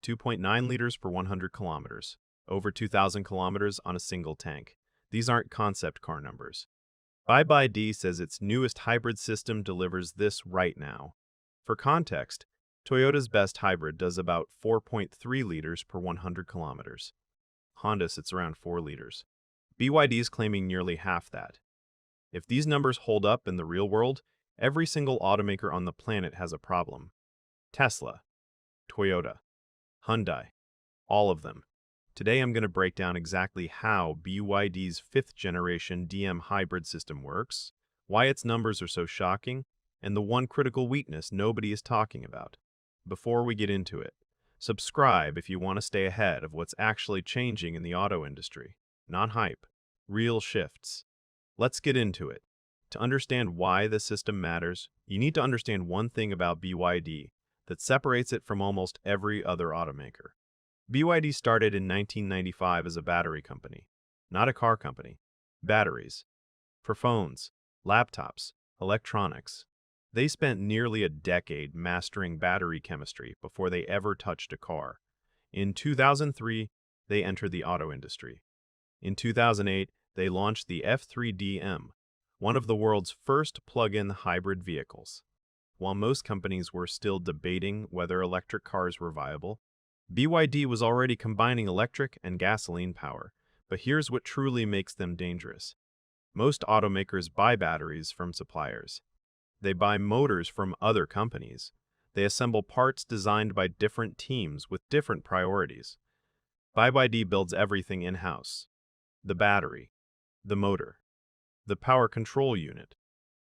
2.9 liters per 100 kilometers, over 2,000 kilometers on a single tank. These aren't concept car numbers. BYD says its newest hybrid system delivers this right now. For context, Toyota's best hybrid does about 4.3 liters per 100 kilometers. Honda sits around 4 liters. BYD is claiming nearly half that. If these numbers hold up in the real world, every single automaker on the planet has a problem. Tesla, Toyota, Hyundai, all of them. Today I'm going to break down exactly how BYD's 5th generation DM hybrid system works, why its numbers are so shocking, and the one critical weakness nobody is talking about. Before we get into it, subscribe if you want to stay ahead of what's actually changing in the auto industry. Not hype, real shifts. Let's get into it. To understand why this system matters, you need to understand one thing about BYD that separates it from almost every other automaker. BYD started in 1995 as a battery company, not a car company. Batteries. For phones, laptops, electronics. They spent nearly a decade mastering battery chemistry before they ever touched a car. In 2003, they entered the auto industry. In 2008, they launched the F3DM, one of the world's first plug-in hybrid vehicles. While most companies were still debating whether electric cars were viable, BYD was already combining electric and gasoline power. But here's what truly makes them dangerous. Most automakers buy batteries from suppliers. They buy motors from other companies. They assemble parts designed by different teams with different priorities. BYD builds everything in-house. The battery, the motor, the power control unit,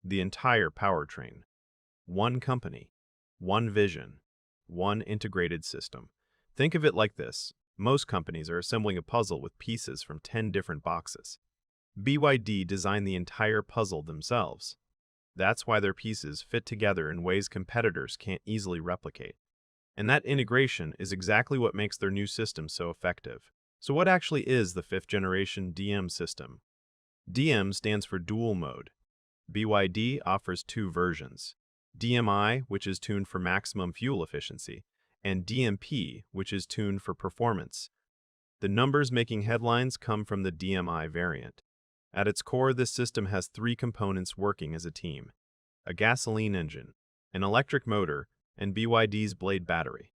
the entire powertrain. One company, one vision, one integrated system. Think of it like this. Most companies are assembling a puzzle with pieces from 10 different boxes. BYD designed the entire puzzle themselves. That's why their pieces fit together in ways competitors can't easily replicate. And that integration is exactly what makes their new system so effective. So what actually is the 5th generation DM system? DM stands for dual mode. BYD offers 2 versions. DMI, which is tuned for maximum fuel efficiency, and DMP, which is tuned for performance. The numbers making headlines come from the DMI variant. At its core, this system has 3 components working as a team: a gasoline engine, an electric motor, and BYD's Blade battery.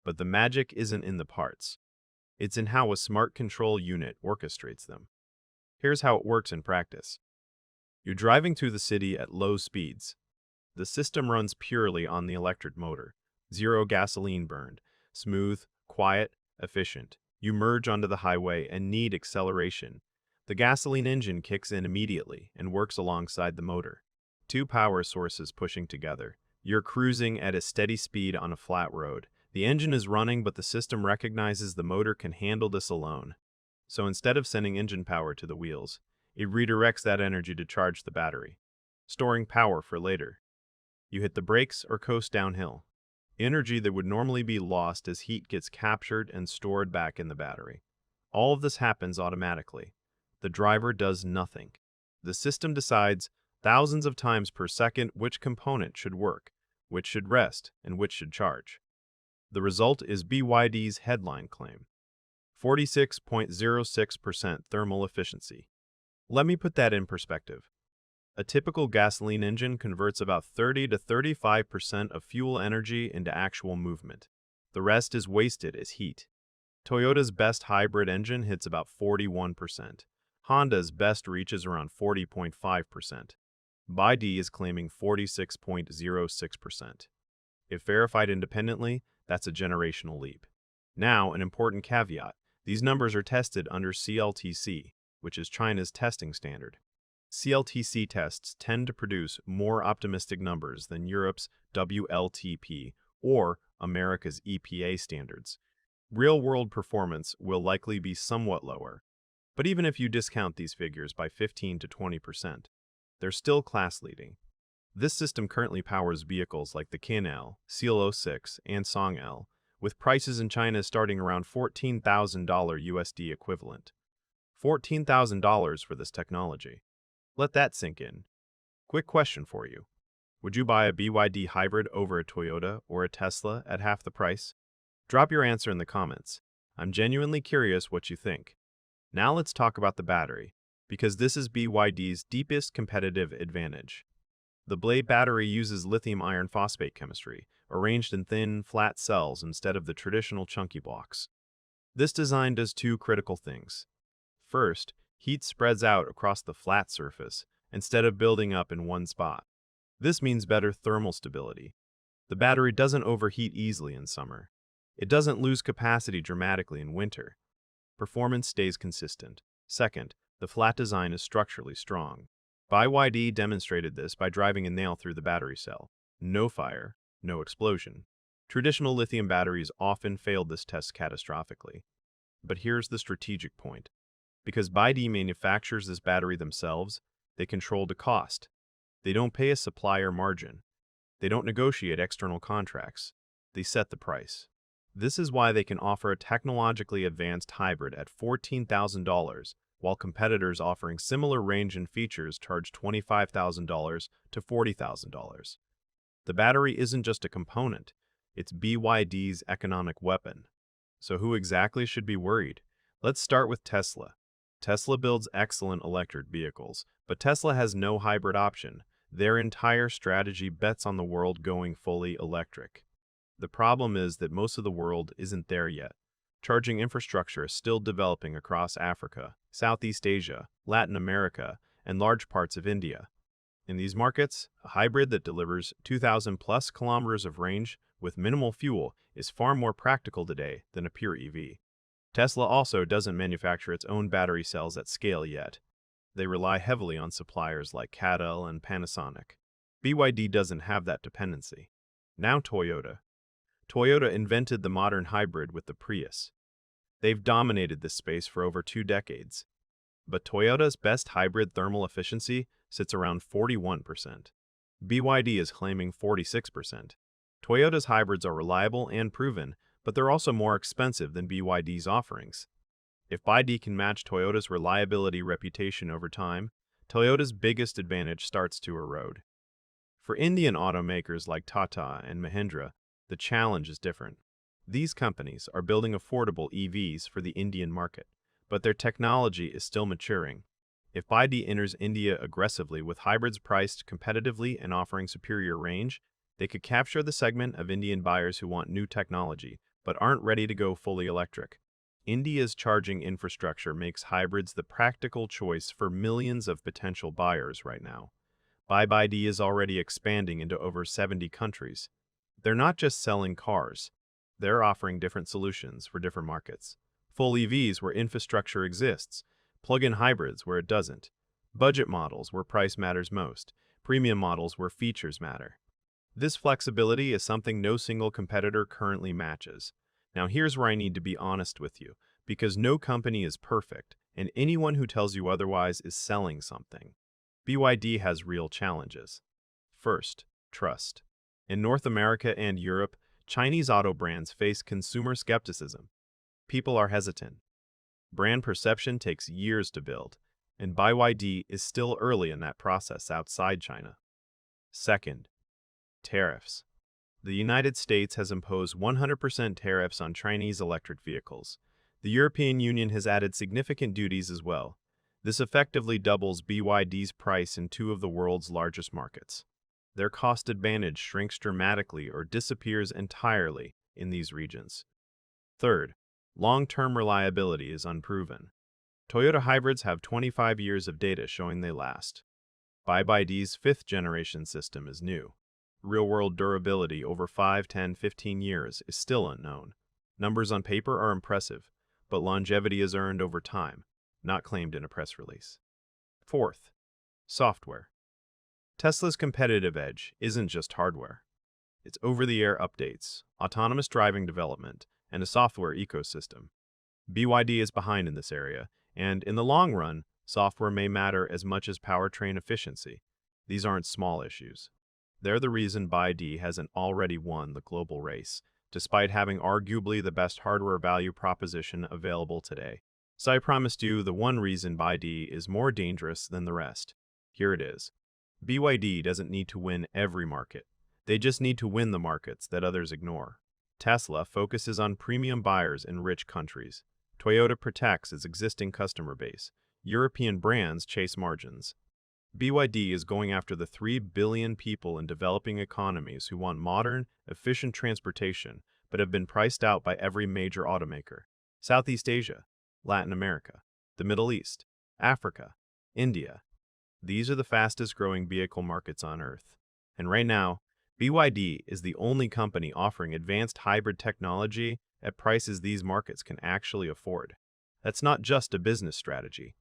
But the magic isn't in the parts. It's in how a smart control unit orchestrates them. Here's how it works in practice. You're driving through the city at low speeds. The system runs purely on the electric motor. 0 gasoline burned. Smooth, quiet, efficient. You merge onto the highway and need acceleration. The gasoline engine kicks in immediately and works alongside the motor. 2 power sources pushing together. You're cruising at a steady speed on a flat road. The engine is running, but the system recognizes the motor can handle this alone. So instead of sending engine power to the wheels, it redirects that energy to charge the battery, storing power for later. You hit the brakes or coast downhill. Energy that would normally be lost as heat gets captured and stored back in the battery. All of this happens automatically. The driver does nothing. The system decides thousands of times per second which component should work, which should rest, and which should charge. The result is BYD's headline claim: 46.06% thermal efficiency. Let me put that in perspective. A typical gasoline engine converts about 30 to 35% of fuel energy into actual movement. The rest is wasted as heat. Toyota's best hybrid engine hits about 41%. Honda's best reaches around 40.5%. BYD is claiming 46.06%. If verified independently, that's a generational leap. Now, an important caveat. These numbers are tested under CLTC, which is China's testing standard. CLTC tests tend to produce more optimistic numbers than Europe's WLTP or America's EPA standards. Real-world performance will likely be somewhat lower, but even if you discount these figures by 15 to 20%, they're still class-leading. This system currently powers vehicles like the Kin-L, Seal 06, and Song-L, with prices in China starting around $14,000 USD equivalent. $14,000 for this technology. Let that sink in. Quick question for you. Would you buy a BYD hybrid over a Toyota or a Tesla at half the price? Drop your answer in the comments. I'm genuinely curious what you think. Now let's talk about the battery, because this is BYD's deepest competitive advantage. The Blade battery uses lithium iron phosphate chemistry, arranged in thin, flat cells instead of the traditional chunky blocks. This design does two critical things. First, heat spreads out across the flat surface instead of building up in one spot. This means better thermal stability. The battery doesn't overheat easily in summer. It doesn't lose capacity dramatically in winter. Performance stays consistent. Second, the flat design is structurally strong. BYD demonstrated this by driving a nail through the battery cell. No fire, no explosion. Traditional lithium batteries often failed this test catastrophically. But here's the strategic point. Because BYD manufactures this battery themselves, they control the cost. They don't pay a supplier margin. They don't negotiate external contracts. They set the price. This is why they can offer a technologically advanced hybrid at $14,000, while competitors offering similar range and features charge $25,000 to $40,000. The battery isn't just a component, it's BYD's economic weapon. So who exactly should be worried? Let's start with Tesla. Tesla builds excellent electric vehicles, but Tesla has no hybrid option. Their entire strategy bets on the world going fully electric. The problem is that most of the world isn't there yet. Charging infrastructure is still developing across Africa, Southeast Asia, Latin America, and large parts of India. In these markets, a hybrid that delivers 2,000 plus kilometers of range with minimal fuel is far more practical today than a pure EV. Tesla also doesn't manufacture its own battery cells at scale yet. They rely heavily on suppliers like CATL and Panasonic. BYD doesn't have that dependency. Now Toyota. Toyota invented the modern hybrid with the Prius. They've dominated this space for over 2 decades. But Toyota's best hybrid thermal efficiency sits around 41%. BYD is claiming 46%. Toyota's hybrids are reliable and proven, but they're also more expensive than BYD's offerings. If BYD can match Toyota's reliability reputation over time, Toyota's biggest advantage starts to erode. For Indian automakers like Tata and Mahindra, the challenge is different. These companies are building affordable EVs for the Indian market, but their technology is still maturing. If BYD enters India aggressively with hybrids priced competitively and offering superior range, they could capture the segment of Indian buyers who want new technology, but aren't ready to go fully electric. India's charging infrastructure makes hybrids the practical choice for millions of potential buyers right now. BYD is already expanding into over 70 countries. They're not just selling cars. They're offering different solutions for different markets. Full EVs where infrastructure exists, plug-in hybrids where it doesn't, budget models where price matters most, premium models where features matter. This flexibility is something no single competitor currently matches. Now here's where I need to be honest with you, because no company is perfect, and anyone who tells you otherwise is selling something. BYD has real challenges. First, trust. In North America and Europe, Chinese auto brands face consumer skepticism. People are hesitant. Brand perception takes years to build, and BYD is still early in that process outside China. Second, tariffs. The United States has imposed 100% tariffs on Chinese electric vehicles. The European Union has added significant duties as well. This effectively doubles BYD's price in 2 of the world's largest markets. Their cost advantage shrinks dramatically or disappears entirely in these regions. Third, long-term reliability is unproven. Toyota hybrids have 25 years of data showing they last. BYD's 5th-generation system is new. Real-world durability over 5, 10, 15 years is still unknown. Numbers on paper are impressive, but longevity is earned over time, not claimed in a press release. Fourth, software. Tesla's competitive edge isn't just hardware. It's over-the-air updates, autonomous driving development, and a software ecosystem. BYD is behind in this area, and in the long run, software may matter as much as powertrain efficiency. These aren't small issues. They're the reason BYD hasn't already won the global race, despite having arguably the best hardware value proposition available today. So I promised you the one reason BYD is more dangerous than the rest. Here it is. BYD doesn't need to win every market. They just need to win the markets that others ignore. Tesla focuses on premium buyers in rich countries. Toyota protects its existing customer base. European brands chase margins. BYD is going after the 3 billion people in developing economies who want modern, efficient transportation but have been priced out by every major automaker. Southeast Asia, Latin America, the Middle East, Africa, India. These are the fastest growing vehicle markets on Earth. And right now, BYD is the only company offering advanced hybrid technology at prices these markets can actually afford. That's not just a business strategy.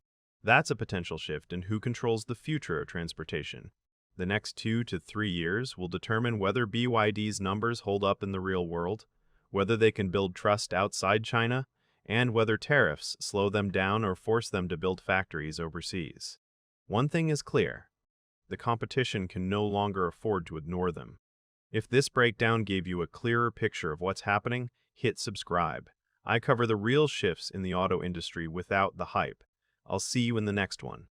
That's a potential shift in who controls the future of transportation. The next 2 to 3 years will determine whether BYD's numbers hold up in the real world, whether they can build trust outside China, and whether tariffs slow them down or force them to build factories overseas. One thing is clear: the competition can no longer afford to ignore them. If this breakdown gave you a clearer picture of what's happening, hit subscribe. I cover the real shifts in the auto industry without the hype. I'll see you in the next one.